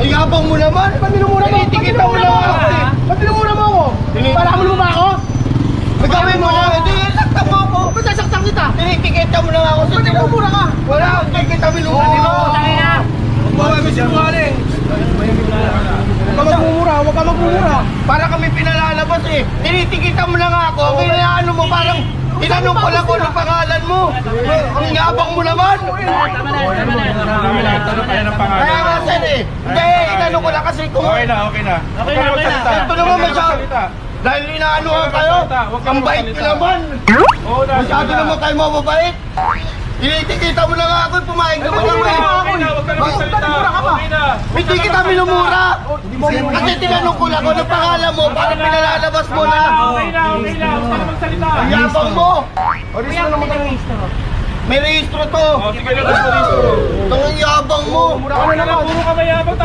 Ay, yabang mo naman. Ba't minumura mo? Tinitikita mo lang ako eh. Ba't minumura mo ako? Palamon mo ba ako? Magawin mo lang. Hindi, sakta mo ako. Ba't sasaktan kita? Tinitikita mo lang ako. Ba't nagmumura ka? Wala, hindi kita minumura. Huwag ka magmumura. Para kami pinalalabas eh. Tinitikita mo lang ako. Kaya ano mo, parang tinanong ko lang kung ano pangalan mo. Ang yabang mo naman. Kaya nga sir eh. Hindi, inano ko lang kasi kung... Okay na. Ito naman masyado. Dahil inaano ka kayo. Ang bait ko naman. Masyado naman kayo mababait. Tinitikita mo lang ako. Pumayag naman ako eh. Hindi kita minumura. Kasi tinanong ko lang kung ano pangalan mo para pinalalabas mo na. Okay na. Huwag ka na magsalita. Ang yabang mo. May rehistro to. Sige na, gusto. Ang yabang mo. Puro ka mayabang.